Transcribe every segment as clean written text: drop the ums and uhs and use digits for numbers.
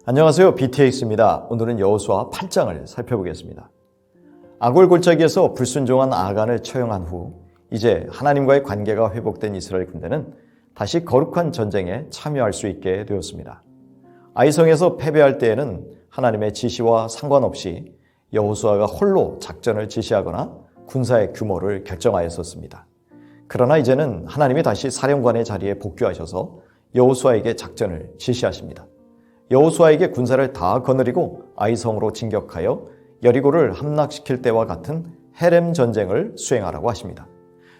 안녕하세요. BTX입니다. 오늘은 여호수아 8장을 살펴보겠습니다. 아골 골짜기에서 불순종한 아간을 처형한 후 이제 하나님과의 관계가 회복된 이스라엘 군대는 다시 거룩한 전쟁에 참여할 수 있게 되었습니다. 아이성에서 패배할 때에는 하나님의 지시와 상관없이 여호수아가 홀로 작전을 지시하거나 군사의 규모를 결정하였었습니다. 그러나 이제는 하나님이 다시 사령관의 자리에 복귀하셔서 여호수아에게 작전을 지시하십니다. 여호수아에게 군사를 다 거느리고 아이성으로 진격하여 여리고를 함락시킬 때와 같은 헤렘 전쟁을 수행하라고 하십니다.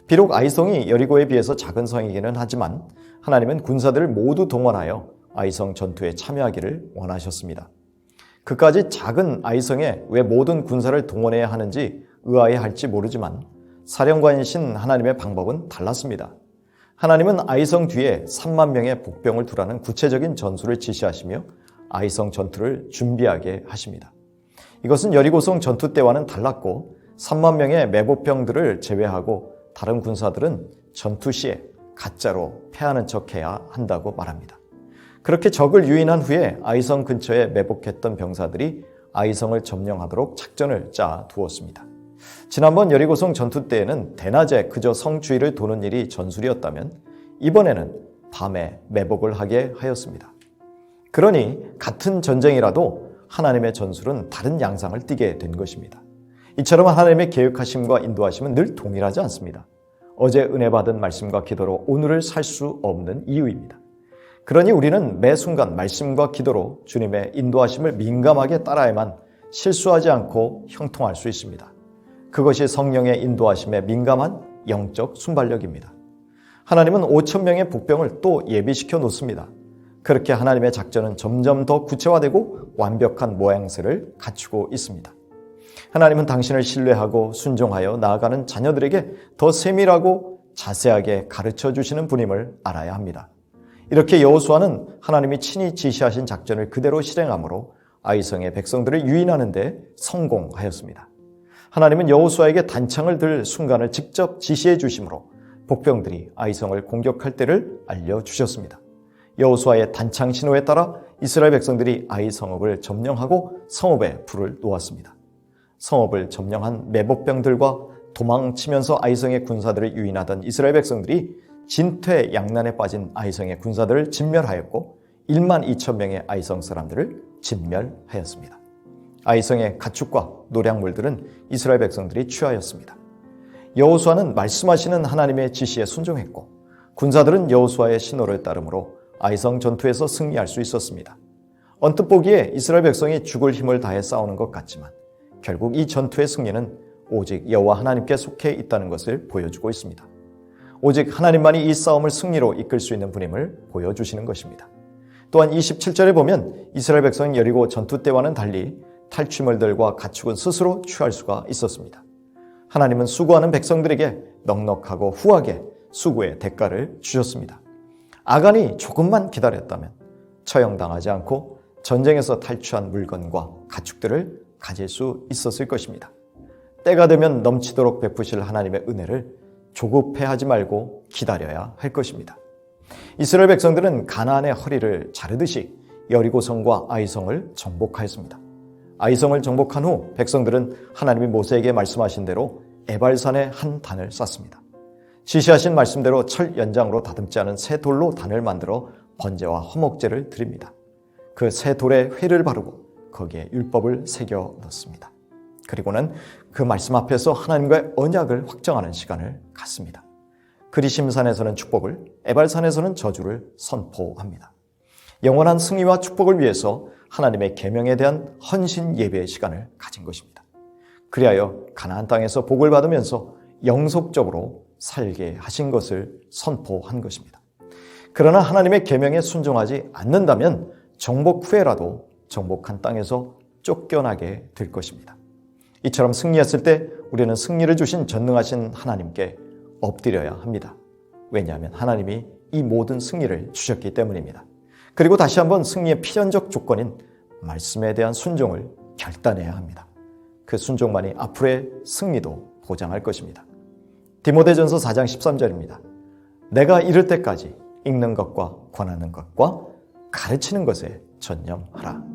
비록 아이성이 여리고에 비해서 작은 성이기는 하지만 하나님은 군사들을 모두 동원하여 아이성 전투에 참여하기를 원하셨습니다. 그까지 작은 아이성에 왜 모든 군사를 동원해야 하는지 의아해할지 모르지만 사령관이신 하나님의 방법은 달랐습니다. 하나님은 아이성 뒤에 3만 명의 복병을 두라는 구체적인 전술을 지시하시며 아이성 전투를 준비하게 하십니다. 이것은 여리고성 전투 때와는 달랐고 3만 명의 매복병들을 제외하고 다른 군사들은 전투 시에 가짜로 패하는 척해야 한다고 말합니다. 그렇게 적을 유인한 후에 아이성 근처에 매복했던 병사들이 아이성을 점령하도록 작전을 짜 두었습니다. 지난번 여리고성 전투 때에는 대낮에 그저 성 주위를 도는 일이 전술이었다면 이번에는 밤에 매복을 하게 하였습니다. 그러니 같은 전쟁이라도 하나님의 전술은 다른 양상을 띠게 된 것입니다. 이처럼 하나님의 계획하심과 인도하심은 늘 동일하지 않습니다. 어제 은혜 받은 말씀과 기도로 오늘을 살 수 없는 이유입니다. 그러니 우리는 매 순간 말씀과 기도로 주님의 인도하심을 민감하게 따라야만 실수하지 않고 형통할 수 있습니다. 그것이 성령의 인도하심에 민감한 영적 순발력입니다. 하나님은 5천 명의 복병을 또 예비시켜 놓습니다. 그렇게 하나님의 작전은 점점 더 구체화되고 완벽한 모양새를 갖추고 있습니다. 하나님은 당신을 신뢰하고 순종하여 나아가는 자녀들에게 더 세밀하고 자세하게 가르쳐 주시는 분임을 알아야 합니다. 이렇게 여호수아는 하나님이 친히 지시하신 작전을 그대로 실행함으로 아이성의 백성들을 유인하는 데 성공하였습니다. 하나님은 여호수아에게 단창을 들 순간을 직접 지시해 주심으로 복병들이 아이성을 공격할 때를 알려주셨습니다. 여호수아의 단창 신호에 따라 이스라엘 백성들이 아이 성읍을 점령하고 성읍에 불을 놓았습니다. 성읍을 점령한 매복병들과 도망치면서 아이성의 군사들을 유인하던 이스라엘 백성들이 진퇴양난에 빠진 아이성의 군사들을 진멸하였고 1만 2천 명의 아이성 사람들을 진멸하였습니다. 아이성의 가축과 노량물들은 이스라엘 백성들이 취하였습니다. 여호수아는 말씀하시는 하나님의 지시에 순종했고 군사들은 여호수아의 신호를 따르므로 아이성 전투에서 승리할 수 있었습니다. 언뜻 보기에 이스라엘 백성이 죽을 힘을 다해 싸우는 것 같지만 결국 이 전투의 승리는 오직 여호와 하나님께 속해 있다는 것을 보여주고 있습니다. 오직 하나님만이 이 싸움을 승리로 이끌 수 있는 분임을 보여주시는 것입니다. 또한 27절에 보면 이스라엘 백성은 여리고 전투 때와는 달리 탈취물들과 가축은 스스로 취할 수가 있었습니다. 하나님은 수고하는 백성들에게 넉넉하고 후하게 수고의 대가를 주셨습니다. 아간이 조금만 기다렸다면 처형당하지 않고 전쟁에서 탈취한 물건과 가축들을 가질 수 있었을 것입니다. 때가 되면 넘치도록 베푸실 하나님의 은혜를 조급해하지 말고 기다려야 할 것입니다. 이스라엘 백성들은 가나안의 허리를 자르듯이 여리고성과 아이성을 정복하였습니다. 아이성을 정복한 후 백성들은 하나님이 모세에게 말씀하신 대로 에발산에 한 단을 쌓습니다. 지시하신 말씀대로 철 연장으로 다듬지 않은 새 돌로 단을 만들어 번제와 화목제를 드립니다. 그 새 돌에 회를 바르고 거기에 율법을 새겨 넣습니다. 그리고는 그 말씀 앞에서 하나님과의 언약을 확정하는 시간을 갖습니다. 그리심산에서는 축복을, 에발산에서는 저주를 선포합니다. 영원한 승리와 축복을 위해서 하나님의 계명에 대한 헌신 예배의 시간을 가진 것입니다. 그리하여 가나안 땅에서 복을 받으면서 영속적으로 살게 하신 것을 선포한 것입니다. 그러나 하나님의 계명에 순종하지 않는다면 정복 후에라도 정복한 땅에서 쫓겨나게 될 것입니다. 이처럼 승리했을 때 우리는 승리를 주신 전능하신 하나님께 엎드려야 합니다. 왜냐하면 하나님이 이 모든 승리를 주셨기 때문입니다. 그리고 다시 한번 승리의 필연적 조건인 말씀에 대한 순종을 결단해야 합니다. 그 순종만이 앞으로의 승리도 보장할 것입니다. 디모데전서 4장 13절입니다. 내가 이를 때까지 읽는 것과 권하는 것과 가르치는 것에 전념하라.